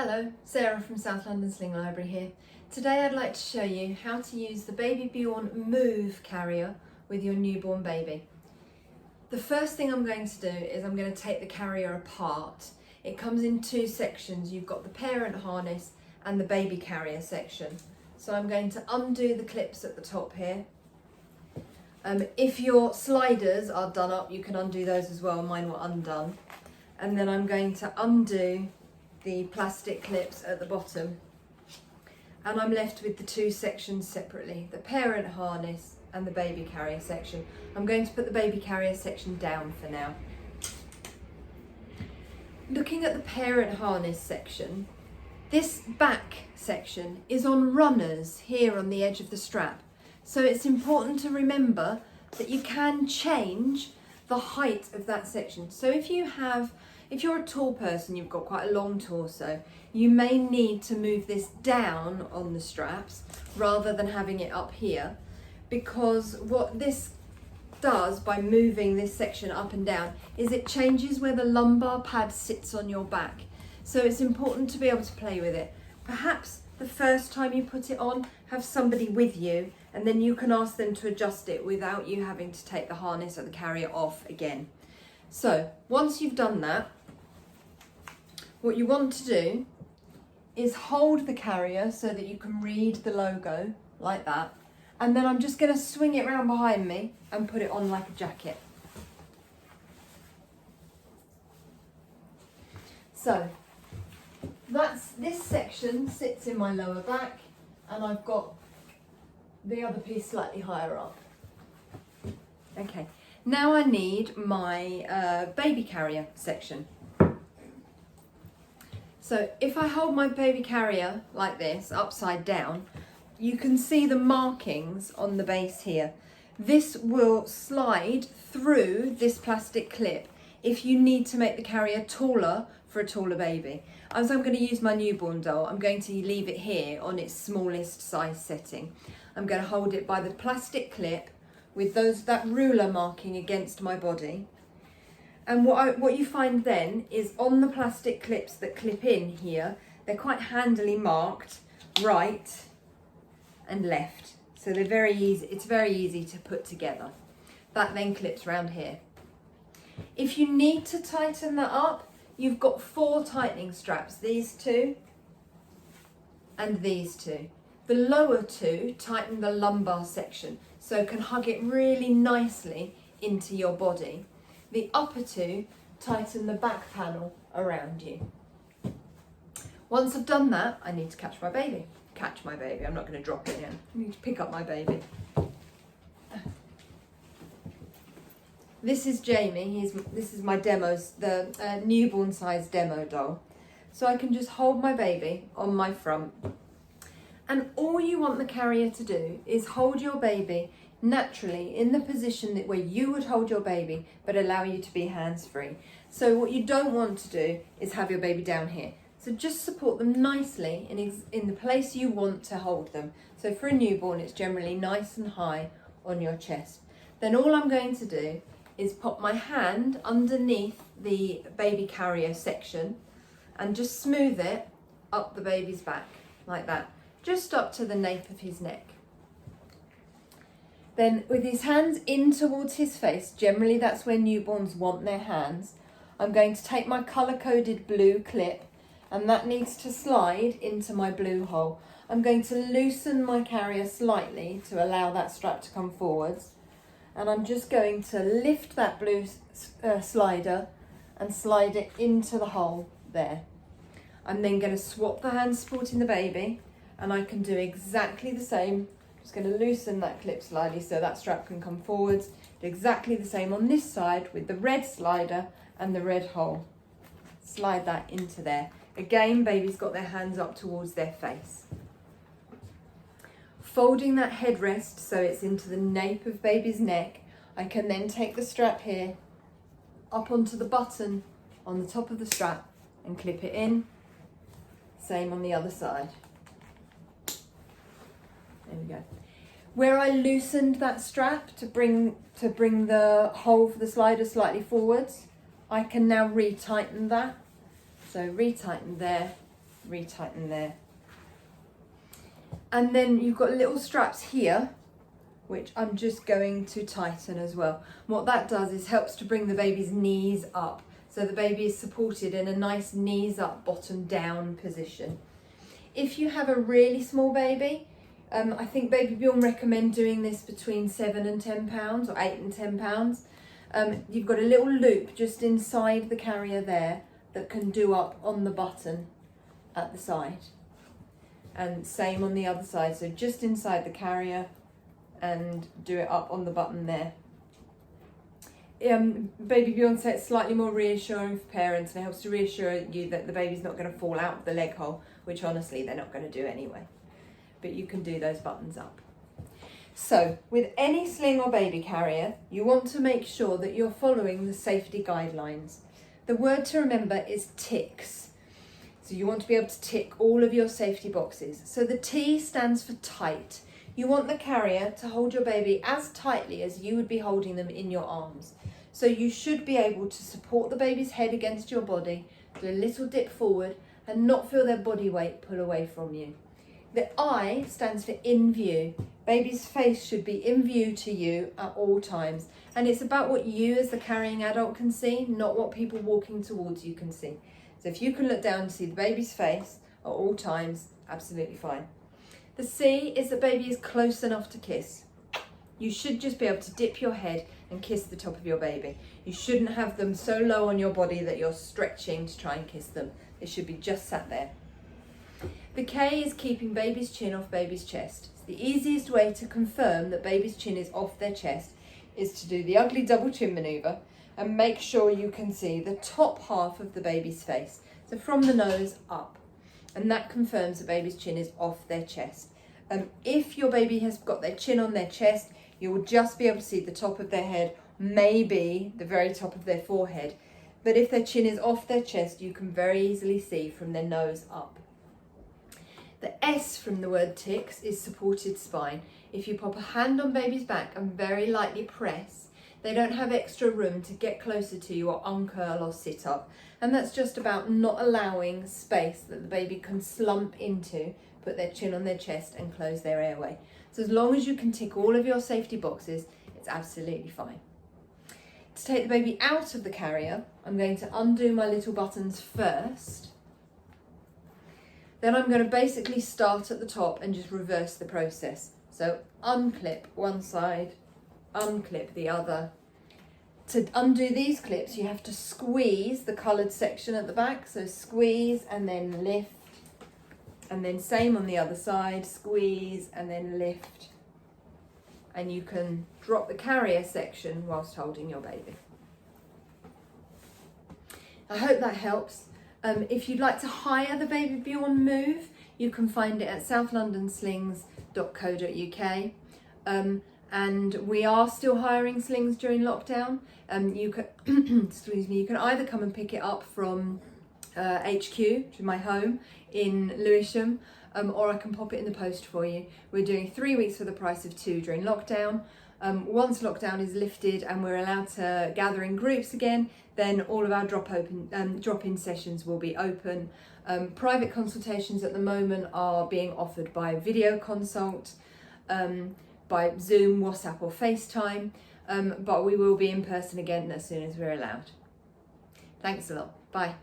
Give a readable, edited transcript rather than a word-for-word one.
Hello, Sarah from South London Sling Library here. Today I'd like to show you how to use the BabyBjorn Move Carrier with your newborn baby. The first thing I'm going to do is I'm going to take the carrier apart. It comes in two sections. You've got the parent harness and the baby carrier section. So I'm going to undo the clips at the top here. If your sliders are done up, you can undo those as well. Mine were undone. And then I'm going to undo the plastic clips at the bottom, and I'm left with the two sections separately, the parent harness and the baby carrier section. I'm going to put the baby carrier section down for now. Looking at the parent harness section, this back section is on runners here on the edge of the strap, so it's important to remember that you can change the height of that section. So if you're a tall person, you've got quite a long torso, you may need to move this down on the straps rather than having it up here, because what this does by moving this section up and down is it changes where the lumbar pad sits on your back. So it's important to be able to play with it. Perhaps the first time you put it on, have somebody with you, and then you can ask them to adjust it without you having to take the harness or the carrier off again. So once you've done that, what you want to do is hold the carrier so that you can read the logo like that, and then I'm just going to swing it around behind me and put it on like a jacket. So this section sits in my lower back, and I've got the other piece slightly higher up. Okay, now I need my baby carrier section. So if I hold my baby carrier like this, upside down, you can see the markings on the base here. This will slide through this plastic clip if you need to make the carrier taller for a taller baby. As I'm going to use my newborn doll, I'm going to leave it here on its smallest size setting. I'm going to hold it by the plastic clip with that ruler marking against my body. And what you find then is on the plastic clips that clip in here, they're quite handily marked right and left. So they're very easy, it's very easy to put together. That then clips around here. If you need to tighten that up, you've got 4 tightening straps, these two and these two. The lower 2 tighten the lumbar section, so can hug it really nicely into your body. The upper 2 tighten the back panel around you. Once I've done that, I need to catch my baby. Catch my baby, I'm not going to drop it in. I need to pick up my baby. This is Jamie, this is my demos, the newborn size demo doll. So I can just hold my baby on my front. And all you want the carrier to do is hold your baby naturally in the position that where you would hold your baby, but allow you to be hands-free. So what you don't want to do is have your baby down here. So just support them nicely in the place you want to hold them. So for a newborn, it's generally nice and high on your chest. Then all I'm going to do is pop my hand underneath the baby carrier section and just smooth it up the baby's back like that, just up to the nape of his neck. Then with his hands in towards his face, generally that's where newborns want their hands, I'm going to take my colour-coded blue clip, and that needs to slide into my blue hole. I'm going to loosen my carrier slightly to allow that strap to come forwards, and I'm just going to lift that blue slider and slide it into the hole there. I'm then going to swap the hand supporting the baby, and I can do exactly the same. Just going to loosen that clip slightly so that strap can come forwards. Do exactly the same on this side with the red slider and the red hole. Slide that into there. Again, baby's got their hands up towards their face. Folding that headrest so it's into the nape of baby's neck, I can then take the strap here up onto the button on the top of the strap and clip it in. Same on the other side. There we go. Where I loosened that strap to bring the hole for the slider slightly forwards, I can now retighten that. So retighten there, retighten there. And then you've got little straps here, which I'm just going to tighten as well. What that does is helps to bring the baby's knees up. So the baby is supported in a nice knees up, bottom down position. If you have a really small baby, I think BabyBjorn recommend doing this between 7 and 10 pounds or 8 and 10 pounds. You've got a little loop just inside the carrier there that can do up on the button at the side. And same on the other side, so just inside the carrier and do it up on the button there. BabyBjorn said it's slightly more reassuring for parents, and it helps to reassure you that the baby's not going to fall out of the leg hole, which honestly they're not going to do anyway. But you can do those buttons up. So with any sling or baby carrier, you want to make sure that you're following the safety guidelines. The word to remember is ticks. So you want to be able to tick all of your safety boxes. So the T stands for tight. You want the carrier to hold your baby as tightly as you would be holding them in your arms. So you should be able to support the baby's head against your body, do a little dip forward, and not feel their body weight pull away from you. The I stands for in view. Baby's face should be in view to you at all times. And it's about what you as the carrying adult can see, not what people walking towards you can see. So if you can look down and see the baby's face at all times, absolutely fine. The C is that baby is close enough to kiss. You should just be able to dip your head and kiss the top of your baby. You shouldn't have them so low on your body that you're stretching to try and kiss them. They should be just sat there. The K is keeping baby's chin off baby's chest. So the easiest way to confirm that baby's chin is off their chest is to do the ugly double chin maneuver and make sure you can see the top half of the baby's face. So from the nose up. And that confirms that baby's chin is off their chest. If your baby has got their chin on their chest, you will just be able to see the top of their head, maybe the very top of their forehead. But if their chin is off their chest, you can very easily see from their nose up. The S from the word ticks is supported spine. If you pop a hand on baby's back and very lightly press, they don't have extra room to get closer to you or uncurl or sit up. And that's just about not allowing space that the baby can slump into, put their chin on their chest and close their airway. So as long as you can tick all of your safety boxes, it's absolutely fine. To take the baby out of the carrier, I'm going to undo my little buttons first. Then I'm going to basically start at the top and just reverse the process. So unclip one side, unclip the other. To undo these clips, you have to squeeze the coloured section at the back. So squeeze and then lift. And then same on the other side, squeeze and then lift. And you can drop the carrier section whilst holding your baby. I hope that helps. If you'd like to hire the BabyBjorn Move, you can find it at southlondonslings.co.uk. And we are still hiring slings during lockdown. You can, excuse me, you can either come and pick it up from HQ, which is my home in Lewisham, or I can pop it in the post for you. We're doing 3 weeks for the price of 2 during lockdown. Once lockdown is lifted and we're allowed to gather in groups again, then all of our drop-in sessions will be open. Private consultations at the moment are being offered by video consult, by Zoom, WhatsApp or FaceTime, but we will be in person again as soon as we're allowed. Thanks a lot. Bye.